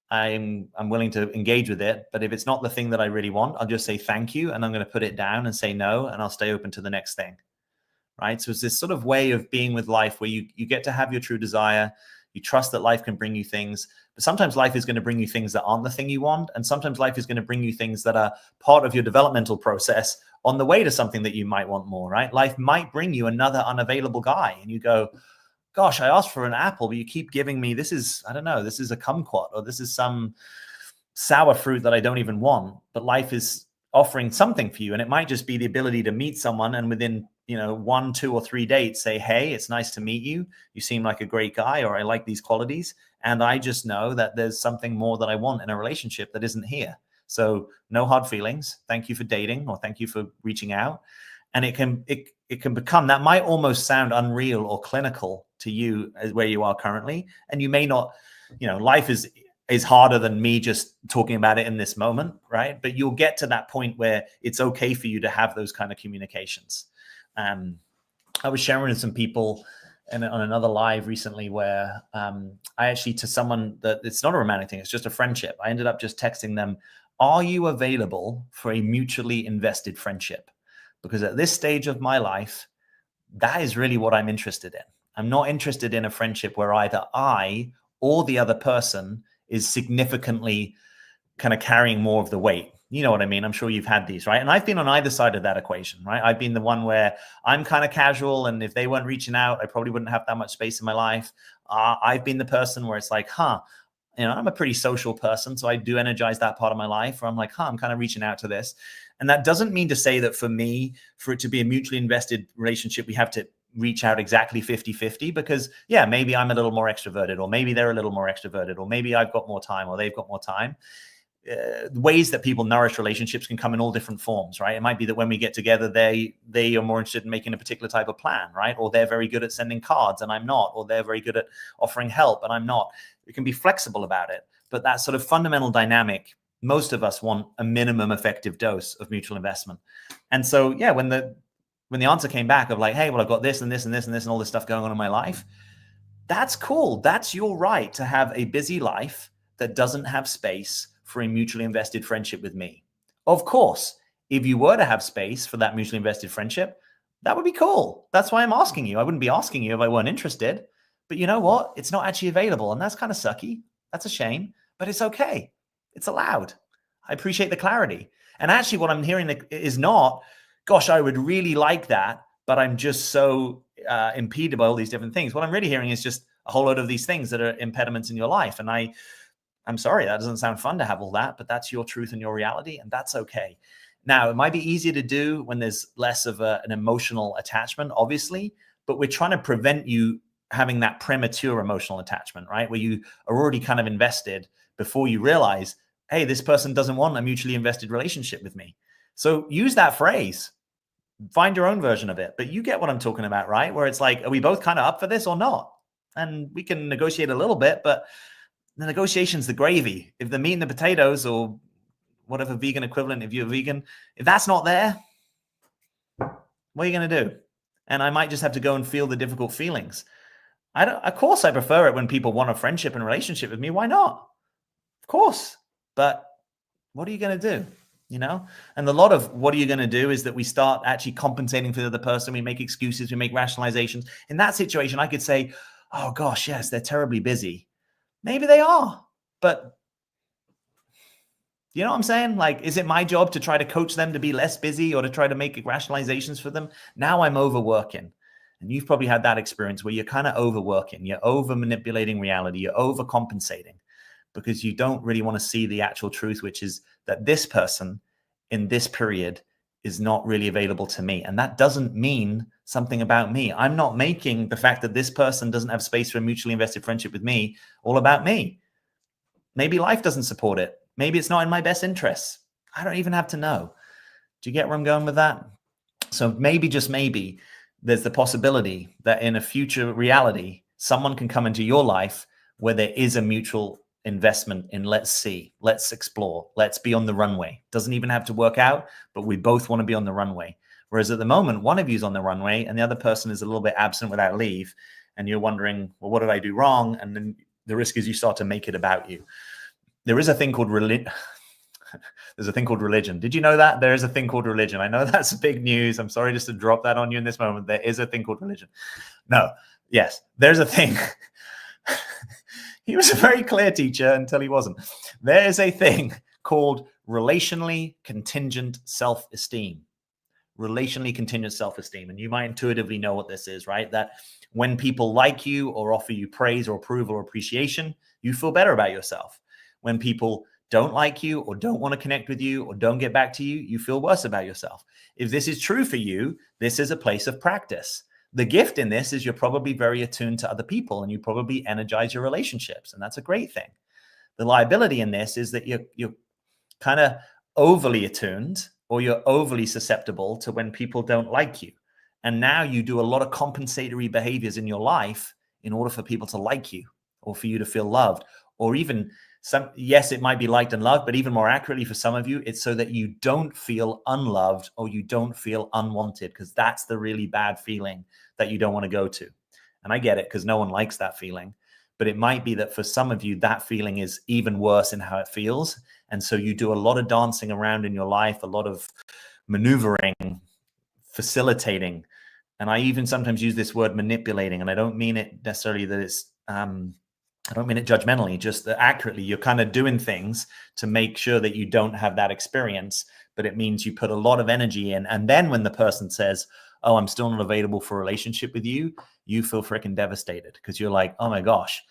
I'm willing to engage with it. But if it's not the thing that I really want, I'll just say thank you. And I'm going to put it down and say no. And I'll stay open to the next thing. Right. So it's this sort of way of being with life where you get to have your true desire. You trust that life can bring you things, but sometimes life is going to bring you things that aren't the thing you want. And sometimes life is going to bring you things that are part of your developmental process on the way to something that you might want more, right? Life might bring you another unavailable guy and you go, gosh, I asked for an apple, but you keep giving me, this is, I don't know, this is a kumquat, or this is some sour fruit that I don't even want. But life is offering something for you. And it might just be the ability to meet someone and within, 1, 2, or 3 dates say, hey, it's nice to meet you. You seem like a great guy, or I like these qualities. And I just know that there's something more that I want in a relationship that isn't here. So no hard feelings. Thank you for dating, or thank you for reaching out. And it can become, that might almost sound unreal or clinical to you as where you are currently. And you may not, life is harder than me just talking about it in this moment, right? But you'll get to that point where it's okay for you to have those kind of communications. I was sharing with some people on another live recently where I actually, to someone that it's not a romantic thing, it's just a friendship. I ended up just texting them, are you available for a mutually invested friendship? Because at this stage of my life, that is really what I'm interested in. I'm not interested in a friendship where either I or the other person is significantly kind of carrying more of the weight. You know what I mean? I'm sure you've had these, right? And I've been on either side of that equation, right? I've been the one where I'm kind of casual, and if they weren't reaching out, I probably wouldn't have that much space in my life. I've been the person where it's like, I'm a pretty social person, so I do energize that part of my life where I'm like, I'm kind of reaching out to this. And that doesn't mean to say that for me, for it to be a mutually invested relationship, we have to reach out exactly 50-50, because maybe I'm a little more extroverted, or maybe they're a little more extroverted, or maybe I've got more time or they've got more time. Ways that people nourish relationships can come in all different forms, right? It might be that when we get together, they are more interested in making a particular type of plan, right? Or they're very good at sending cards and I'm not, or they're very good at offering help and I'm not. We can be flexible about it, but that sort of fundamental dynamic, most of us want a minimum effective dose of mutual investment. And so, when the answer came back of like, hey, well, I've got this and this and this and this and all this stuff going on in my life, that's cool. That's your right to have a busy life that doesn't have space for a mutually invested friendship with me. Of course, if you were to have space for that mutually invested friendship, that would be cool. That's why I'm asking you. I wouldn't be asking you if I weren't interested. But you know what? It's not actually available. And that's kind of sucky. That's a shame, but it's okay. It's allowed. I appreciate the clarity. And actually what I'm hearing is not, gosh, I would really like that, but I'm just so impeded by all these different things. What I'm really hearing is just a whole load of these things that are impediments in your life. And I'm sorry, that doesn't sound fun to have all that, but that's your truth and your reality, and that's okay. Now, it might be easier to do when there's less of an emotional attachment, obviously, but we're trying to prevent you having that premature emotional attachment, right? Where you are already kind of invested before you realize, hey, this person doesn't want a mutually invested relationship with me. So use that phrase, find your own version of it, but you get what I'm talking about, right? Where it's like, are we both kind of up for this or not? And we can negotiate a little bit, but the negotiation's the gravy. If the meat and the potatoes, or whatever vegan equivalent, if you're vegan, if that's not there, what are you going to do? And I might just have to go and feel the difficult feelings. Of course, I prefer it when people want a friendship and relationship with me. Why not? Of course. But what are you going to do? And a lot of what are you going to do is that we start actually compensating for the other person. We make excuses, we make rationalizations. In that situation, I could say, oh gosh, yes, they're terribly busy. Maybe they are, but you know what I'm saying? Like, is it my job to try to coach them to be less busy or to try to make rationalizations for them? Now I'm overworking. And you've probably had that experience where you're kind of overworking, you're over manipulating reality, you're overcompensating because you don't really want to see the actual truth, which is that this person in this period is not really available to me. And that doesn't mean something about me. I'm not making the fact that this person doesn't have space for a mutually invested friendship with me all about me. Maybe life doesn't support it. Maybe it's not in my best interests. I don't even have to know. Do you get where I'm going with that? So maybe, just maybe, there's the possibility that in a future reality, someone can come into your life where there is a mutual investment in let's see, let's explore, let's be on the runway. Doesn't even have to work out, but we both want to be on the runway. Whereas at the moment, one of you's on the runway and the other person is a little bit absent without leave. And you're wondering, well, what did I do wrong? And then the risk is you start to make it about you. There is a thing called There's a thing called religion. Did you know that? There is a thing called religion. I know that's big news. I'm sorry just to drop that on you in this moment. There is a thing called religion. No, yes, there's a thing. He was a very clear teacher until he wasn't. There is a thing called relationally contingent self-esteem. Relationally contingent self-esteem. And you might intuitively know what this is, right? That when people like you or offer you praise or approval or appreciation, you feel better about yourself. When people don't like you or don't want to connect with you or don't get back to you, you feel worse about yourself. If this is true for you, this is a place of practice. The gift in this is you're probably very attuned to other people and you probably energize your relationships. And that's a great thing. The liability in this is that you're kind of overly attuned or you're overly susceptible to when people don't like you. And now you do a lot of compensatory behaviors in your life in order for people to like you or for you to feel loved, or even yes, it might be liked and loved, but even more accurately for some of you, it's so that you don't feel unloved or you don't feel unwanted, because that's the really bad feeling that you don't want to go to. And I get it, because no one likes that feeling. But it might be that for some of you, that feeling is even worse in how it feels. And so you do a lot of dancing around in your life, a lot of maneuvering, facilitating. And I even sometimes use this word manipulating. And I don't mean it necessarily that it's, I don't mean it judgmentally, just that accurately you're kind of doing things to make sure that you don't have that experience. But it means you put a lot of energy in. And then when the person says, oh, I'm still not available for a relationship with you, you feel freaking devastated, because you're like, oh my gosh,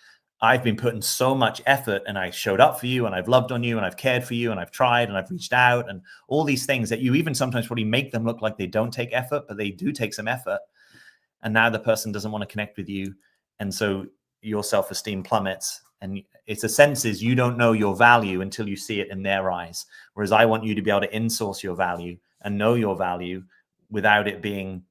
I've been putting so much effort and I showed up for you and I've loved on you and I've cared for you and I've tried and I've reached out and all these things that you even sometimes probably make them look like they don't take effort, but they do take some effort. And now the person doesn't want to connect with you. And so your self-esteem plummets. And it's a sense is you don't know your value until you see it in their eyes. Whereas I want you to be able to in-source your value and know your value without it being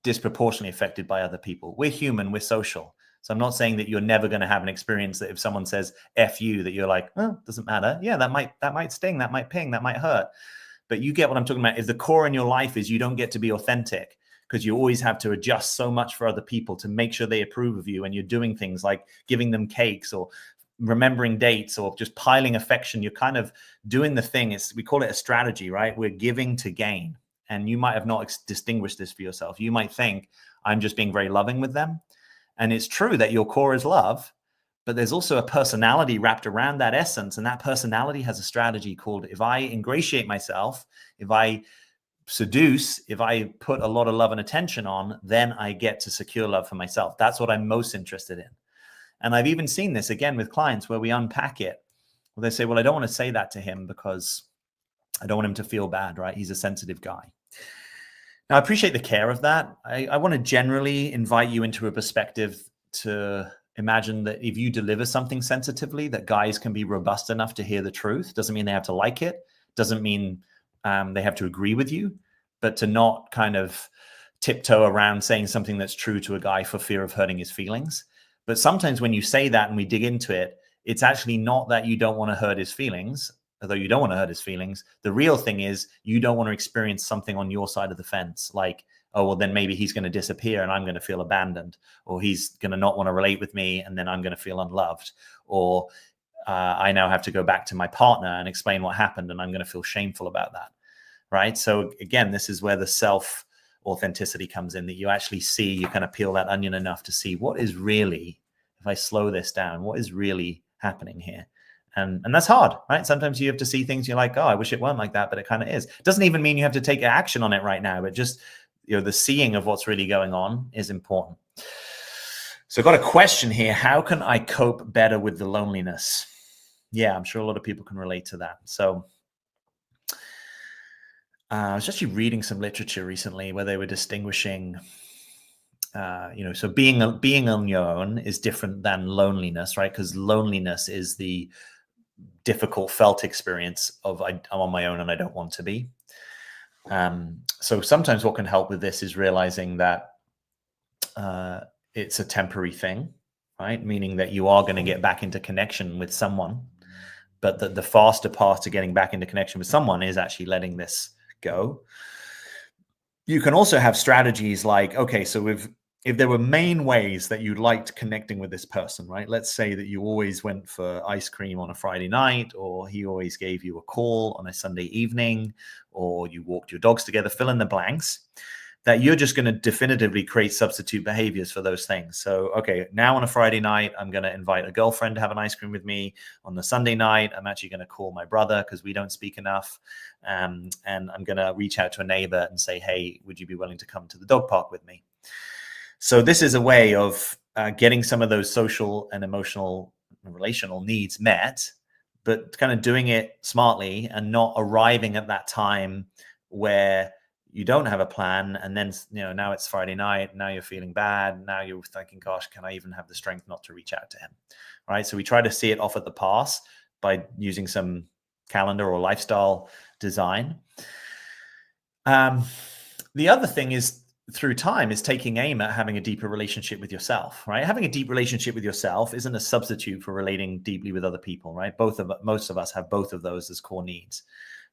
disproportionately affected by other people. We're human, we're social. So I'm not saying that you're never going to have an experience that if someone says F you, that you're like, oh, doesn't matter. Yeah, that might sting, that might ping, that might hurt. But you get what I'm talking about. If the core in your life is you don't get to be authentic because you always have to adjust so much for other people to make sure they approve of you, and you're doing things like giving them cakes or remembering dates or just piling affection, you're kind of doing the thing. We call it a strategy, right? We're giving to gain. And you might have not distinguished this for yourself. You might think I'm just being very loving with them. And it's true that your core is love, but there's also a personality wrapped around that essence. And that personality has a strategy called, if I ingratiate myself, if I seduce, if I put a lot of love and attention on, then I get to secure love for myself. That's what I'm most interested in. And I've even seen this again with clients where we unpack it. Well, they say, well, I don't want to say that to him because I don't want him to feel bad, right? He's a sensitive guy. Now, I appreciate the care of that. I want to generally invite you into a perspective to imagine that if you deliver something sensitively, that guys can be robust enough to hear the truth. Doesn't mean they have to like it. Doesn't mean they have to agree with you, but to not kind of tiptoe around saying something that's true to a guy for fear of hurting his feelings. But sometimes when you say that and we dig into it, it's actually not that you don't want to hurt his feelings, although you don't want to hurt his feelings. The real thing is you don't want to experience something on your side of the fence, like, oh, well, then maybe he's going to disappear and I'm going to feel abandoned, or he's going to not want to relate with me and then I'm going to feel unloved, or I now have to go back to my partner and explain what happened and I'm going to feel shameful about that, right? So again, this is where the self-authenticity comes in, that you actually see, you kind of peel that onion enough to see what is really, if I slow this down, what is really happening here? And that's hard, right? Sometimes you have to see things you're like, oh, I wish it weren't like that, but it kind of is. It doesn't even mean you have to take action on it right now, but just, you know, the seeing of what's really going on is important. So I've got a question here. How can I cope better with the loneliness? Yeah, I'm sure a lot of people can relate to that. So I was actually reading some literature recently where they were distinguishing, so being on your own is different than loneliness, right? Because loneliness is the difficult felt experience of I'm on my own and I don't want to be. So sometimes what can help with this is realizing that it's a temporary thing, right? Meaning that you are going to get back into connection with someone, but that the faster path to getting back into connection with someone is actually letting this go. You can also have strategies like, okay, so if there were main ways that you liked connecting with this person, right? Let's say that you always went for ice cream on a Friday night, or he always gave you a call on a Sunday evening, or you walked your dogs together, fill in the blanks. that you're just going to definitively create substitute behaviors for those things. So, okay, now on a Friday night, I'm going to invite a girlfriend to have an ice cream with me. On the Sunday night, I'm actually going to call my brother because we don't speak enough. And I'm going to reach out to a neighbor and say, hey, would you be willing to come to the dog park with me? So this is a way of getting some of those social and emotional and relational needs met, but kind of doing it smartly and not arriving at that time where you don't have a plan, and then now it's Friday night, now you're feeling bad, now you're thinking, gosh, can I even have the strength not to reach out to him? Right? So we try to see it off at the pass by using some calendar or lifestyle design. The other thing is, through time, is taking aim at having a deeper relationship with yourself, right? Having a deep relationship with yourself isn't a substitute for relating deeply with other people, right? Most of us have both of those as core needs.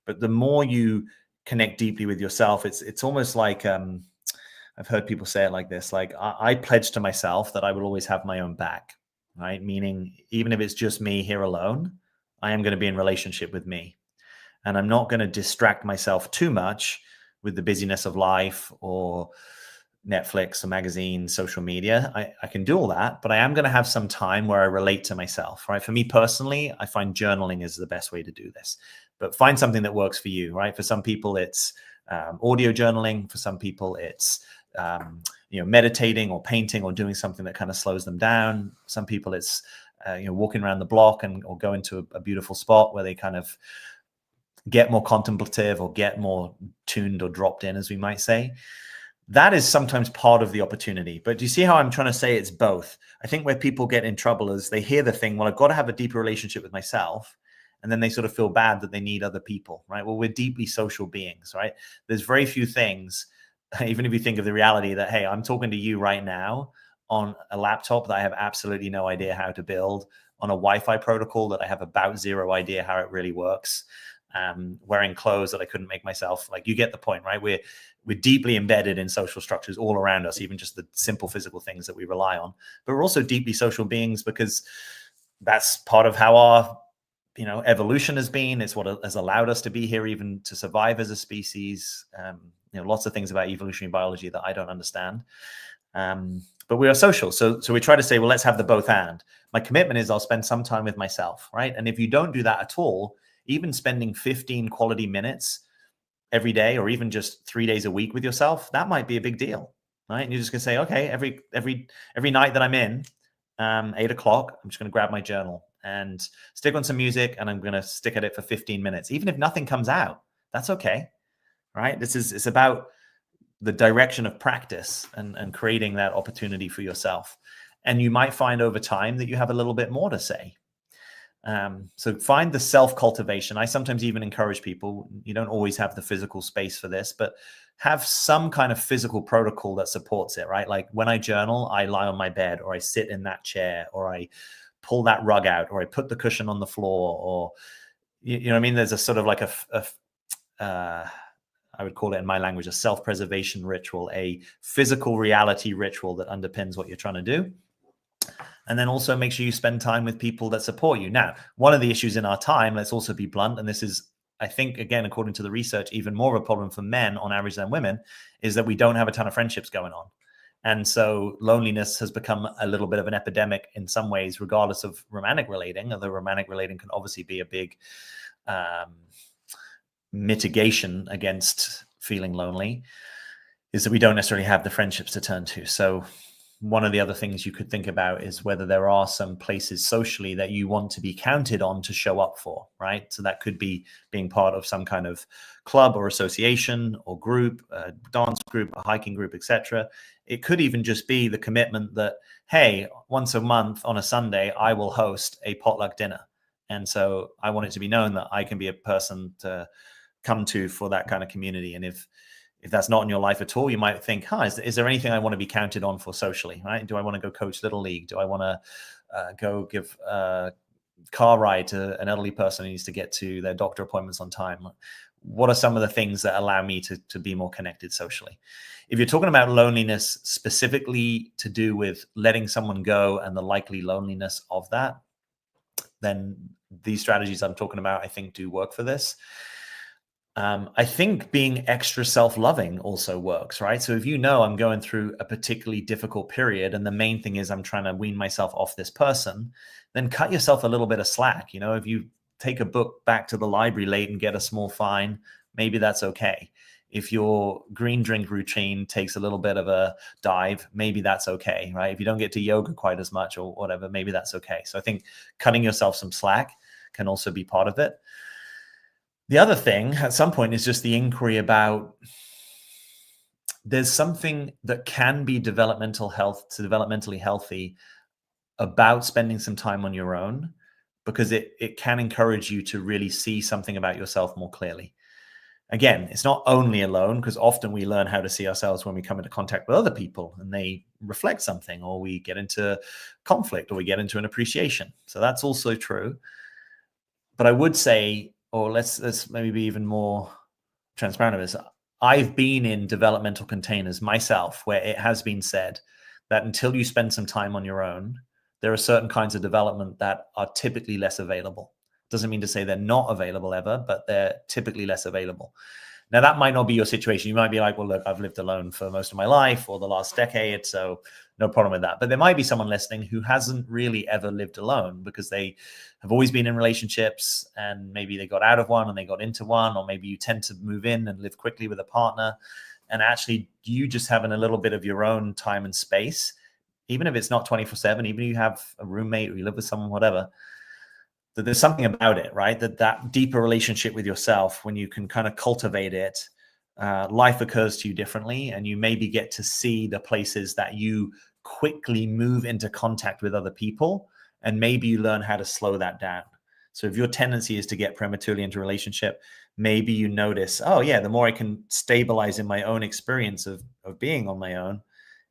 But the more you connect deeply with yourself, it's almost like I've heard people say it like this, like I pledge to myself that I will always have my own back, right? Meaning, even if it's just me here alone, I am going to be in relationship with me, and I'm not going to distract myself too much with the busyness of life or Netflix or magazines, social media. I can do all that, but I am going to have some time where I relate to myself, right? For me personally, I find journaling is the best way to do this, but find something that works for you, right? For some people, it's audio journaling. For some people, it's meditating or painting or doing something that kind of slows them down. Some people, it's walking around the block or going to a beautiful spot where they kind of get more contemplative or get more tuned or dropped in, as we might say. That is sometimes part of the opportunity. But do you see how I'm trying to say it's both? I think where people get in trouble is they hear the thing, well, I've got to have a deeper relationship with myself. And then they sort of feel bad that they need other people, right? Well, we're deeply social beings, right? There's very few things, even if you think of the reality that, hey, I'm talking to you right now on a laptop that I have absolutely no idea how to build, on a Wi-Fi protocol that I have about zero idea how it really works. Wearing clothes that I couldn't make myself. Like, you get the point, right? We're deeply embedded in social structures all around us, even just the simple physical things that we rely on. But we're also deeply social beings because that's part of how our evolution has been. It's what has allowed us to be here, even to survive as a species. Lots of things about evolutionary biology that I don't understand. But we are social. So we try to say, well, let's have the both and. My commitment is I'll spend some time with myself, right? And if you don't do that at all, even spending 15 quality minutes every day, or even just 3 days a week with yourself, that might be a big deal, right? And you're just gonna say, okay, every night that I'm in, 8 o'clock, I'm just gonna grab my journal and stick on some music, and I'm gonna stick at it for 15 minutes. Even if nothing comes out, that's okay, right? It's about the direction of practice and creating that opportunity for yourself. And you might find over time that you have a little bit more to say. So find the self-cultivation. I sometimes even encourage people, you don't always have the physical space for this, but have some kind of physical protocol that supports it, right? Like when I journal, I lie on my bed, or I sit in that chair, or I pull that rug out, or I put the cushion on the floor, or, you know what I mean? There's a sort of like I would call it in my language, a self-preservation ritual, a physical reality ritual that underpins what you're trying to do. And then also make sure you spend time with people that support you. Now, one of the issues in our time, let's also be blunt, and this is, I think, again, according to the research, even more of a problem for men on average than women, is that we don't have a ton of friendships going on. And so loneliness has become a little bit of an epidemic in some ways, regardless of romantic relating, although romantic relating can obviously be a big mitigation against feeling lonely, is that we don't necessarily have the friendships to turn to. So one of the other things you could think about is whether there are some places socially that you want to be counted on to show up for, right? So that could be being part of some kind of club or association or group, a dance group, a hiking group, etc. It could even just be the commitment that, hey, once a month on a Sunday, I will host a potluck dinner. And so I want it to be known that I can be a person to come to for that kind of community. And if that's not in your life at all, you might think, is there anything I want to be counted on for socially, right? Do I want to go coach Little League? Do I want to go give a car ride to an elderly person who needs to get to their doctor appointments on time? What are some of the things that allow me to be more connected socially? If you're talking about loneliness specifically to do with letting someone go and the likely loneliness of that, then these strategies I'm talking about, I think, do work for this. I think being extra self-loving also works, right? So if you know I'm going through a particularly difficult period and the main thing is I'm trying to wean myself off this person, then cut yourself a little bit of slack. You know, if you take a book back to the library late and get a small fine, maybe that's okay. If your green drink routine takes a little bit of a dive, maybe that's okay, right? If you don't get to yoga quite as much or whatever, maybe that's okay. So I think cutting yourself some slack can also be part of it. The other thing at some point is just the inquiry about there's something that can be developmentally healthy about spending some time on your own, because it can encourage you to really see something about yourself more clearly. Again, it's not only alone, because often we learn how to see ourselves when we come into contact with other people and they reflect something, or we get into conflict, or we get into an appreciation. So that's also true. But I would say, or let's maybe be even more transparent of this. I've been in developmental containers myself where it has been said that until you spend some time on your own, there are certain kinds of development that are typically less available. Doesn't mean to say they're not available ever, but they're typically less available. Now, that might not be your situation. You might be like, well, look, I've lived alone for most of my life or the last decade, so no problem with that. But there might be someone listening who hasn't really ever lived alone because they have always been in relationships, and maybe they got out of one and they got into one, or maybe you tend to move in and live quickly with a partner. And actually, you just having a little bit of your own time and space, even if it's not 24/7, even if you have a roommate or you live with someone, whatever, that there's something about it, right? That deeper relationship with yourself, when you can kind of cultivate it, life occurs to you differently, and you maybe get to see the places that you quickly move into contact with other people, and maybe you learn how to slow that down. So if your tendency is to get prematurely into a relationship, maybe you notice, oh yeah, the more I can stabilize in my own experience of being on my own,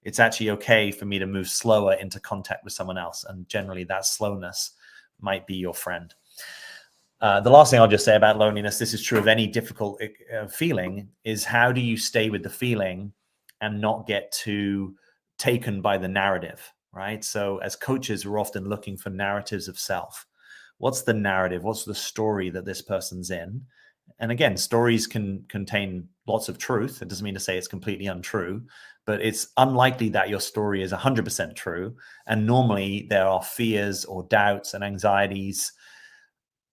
it's actually okay for me to move slower into contact with someone else. And generally that slowness might be your friend. The last thing I'll just say about loneliness, this is true of any difficult feeling, is how do you stay with the feeling and not get too taken by the narrative, right? So as coaches, we're often looking for narratives of self. What's the narrative? What's the story that this person's in? And again, stories can contain lots of truth. It doesn't mean to say it's completely untrue, but it's unlikely that your story is 100% true. And normally there are fears or doubts and anxieties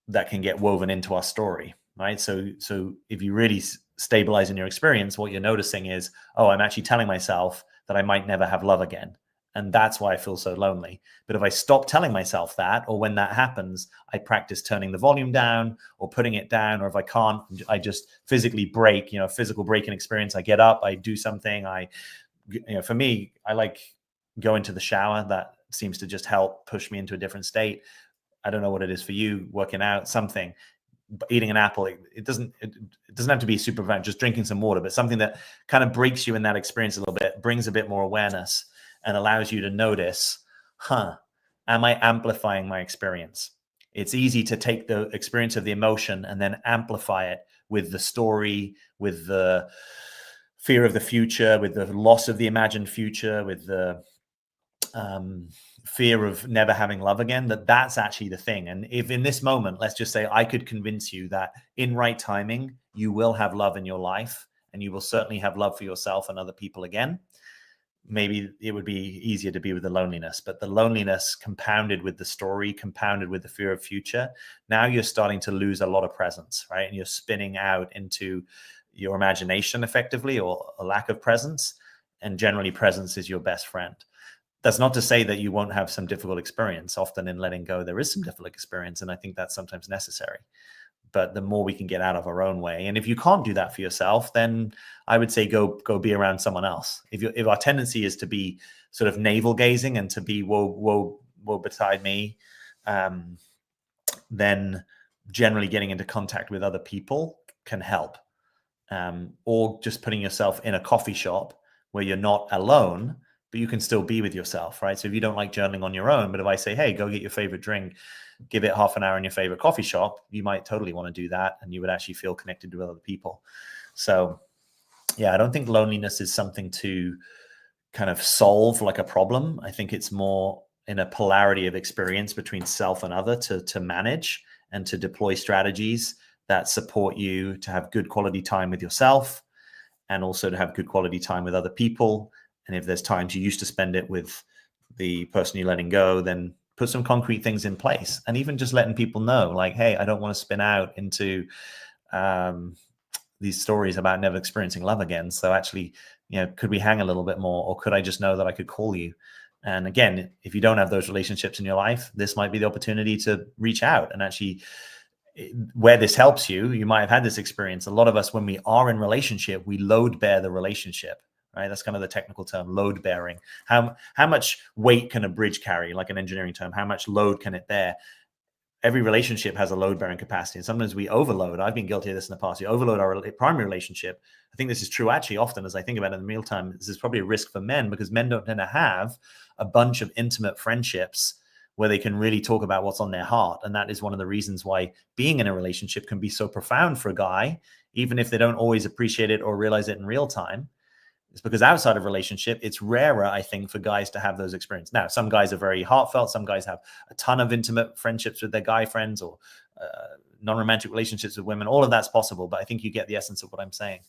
that can get woven into our story, right? So if you really stabilize in your experience, what you're noticing is, oh, I'm actually telling myself that I might never have love again. And that's why I feel so lonely. But if I stop telling myself that, or when that happens, I practice turning the volume down or putting it down, or if I can't, I just physically break, physical break in experience. I get up, I do something. For me, I like going to the shower. That seems to just help push me into a different state. I don't know what it is for you, working out, something, eating an apple. It doesn't have to be super fun, just drinking some water, but something that kind of breaks you in that experience a little bit, brings a bit more awareness and allows you to notice, am I amplifying my experience? It's easy to take the experience of the emotion and then amplify it with the story, with the fear of the future, with the loss of the imagined future, with the fear of never having love again. That's actually the thing. And if in this moment, let's just say I could convince you that in right timing, you will have love in your life, and you will certainly have love for yourself and other people again, maybe it would be easier to be with the loneliness. But the loneliness compounded with the story, compounded with the fear of future, now you're starting to lose a lot of presence, right? And you're spinning out into your imagination effectively, or a lack of presence. And generally presence is your best friend. That's not to say that you won't have some difficult experience. Often in letting go, there is some difficult experience, and I think that's sometimes necessary. But the more we can get out of our own way, and if you can't do that for yourself, then I would say go be around someone else. If our tendency is to be sort of navel gazing and to be woe betide me, then generally getting into contact with other people can help, or just putting yourself in a coffee shop where you're not alone, but you can still be with yourself, right? So if you don't like journaling on your own, but if I say, hey, go get your favorite drink, give it half an hour in your favorite coffee shop, you might totally want to do that, and you would actually feel connected to other people. So yeah, I don't think loneliness is something to kind of solve like a problem. I think it's more in a polarity of experience between self and other to manage and to deploy strategies that support you to have good quality time with yourself and also to have good quality time with other people. And if there's times you used to spend it with the person you're letting go, then put some concrete things in place. And even just letting people know, like, hey, I don't want to spin out into these stories about never experiencing love again. So actually, could we hang a little bit more, or could I just know that I could call you? And again, if you don't have those relationships in your life, this might be the opportunity to reach out. And actually, where this helps you, you might have had this experience. A lot of us, when we are in relationship, we load bear the relationship, right? That's kind of the technical term, load bearing. How much weight can a bridge carry, like an engineering term? How much load can it bear? Every relationship has a load bearing capacity. And sometimes we overload. I've been guilty of this in the past. You overload our primary relationship. I think this is true actually often as I think about it in real time. This is probably a risk for men because men don't tend to have a bunch of intimate friendships where they can really talk about what's on their heart. And that is one of the reasons why being in a relationship can be so profound for a guy, even if they don't always appreciate it or realize it in real time. It's because outside of relationship, it's rarer, I think, for guys to have those experiences. Now, some guys are very heartfelt. Some guys have a ton of intimate friendships with their guy friends or non-romantic relationships with women. All of that's possible. But I think you get the essence of what I'm saying,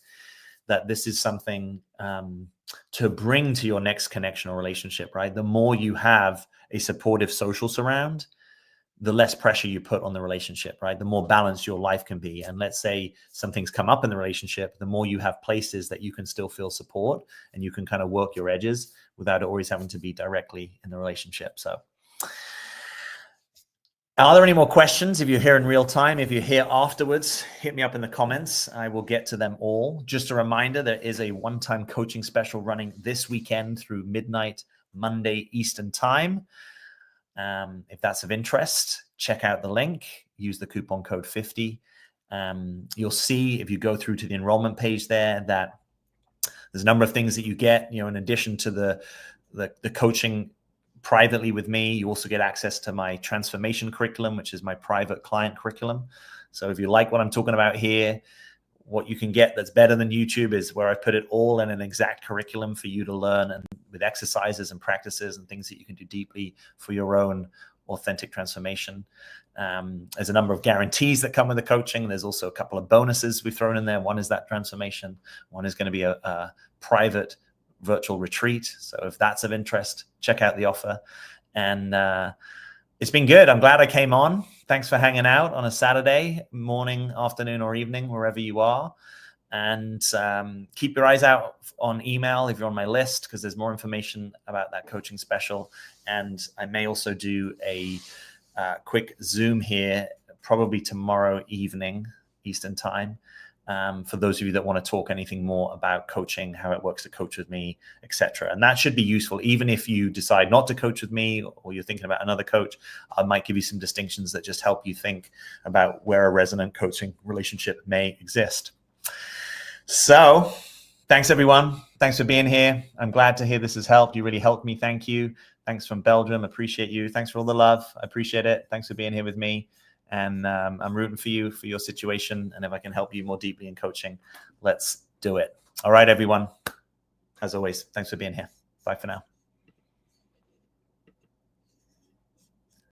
that this is something to bring to your next connection or relationship, right? The more you have a supportive social surround, the less pressure you put on the relationship, right? The more balanced your life can be. And let's say some things come up in the relationship, the more you have places that you can still feel support and you can kind of work your edges without it always having to be directly in the relationship. So are there any more questions? If you're here in real time, if you're here afterwards, hit me up in the comments. I will get to them all. Just a reminder, there is a one-time coaching special running this weekend through midnight, Monday, Eastern time. If that's of interest, check out the link, use the coupon code 50. You'll see if you go through to the enrollment page there that there's a number of things that you get, in addition to the coaching privately with me. You also get access to my transformation curriculum, which is my private client curriculum. So if you like what I'm talking about here, what you can get that's better than YouTube is where I put it all in an exact curriculum for you to learn, and with exercises and practices and things that you can do deeply for your own authentic transformation. There's a number of guarantees that come with the coaching. There's also a couple of bonuses we've thrown in there. One is that transformation. One is going to be a private virtual retreat. So if that's of interest, check out the offer. And it's been good. I'm glad I came on. Thanks for hanging out on a Saturday morning, afternoon, or evening, wherever you are. And keep your eyes out on email if you're on my list, because there's more information about that coaching special. And I may also do a quick Zoom here, probably tomorrow evening, Eastern time, for those of you that want to talk anything more about coaching, how it works to coach with me, etc. And that should be useful. Even if you decide not to coach with me or you're thinking about another coach, I might give you some distinctions that just help you think about where a resonant coaching relationship may exist. So thanks, everyone. Thanks for being here. I'm glad to hear this has helped. You really helped me. Thank you. Thanks from Belgium. Appreciate you. Thanks for all the love. I appreciate it. Thanks for being here with me. And I'm rooting for you, for your situation. And if I can help you more deeply in coaching, let's do it. All right, everyone. As always, thanks for being here. Bye for now.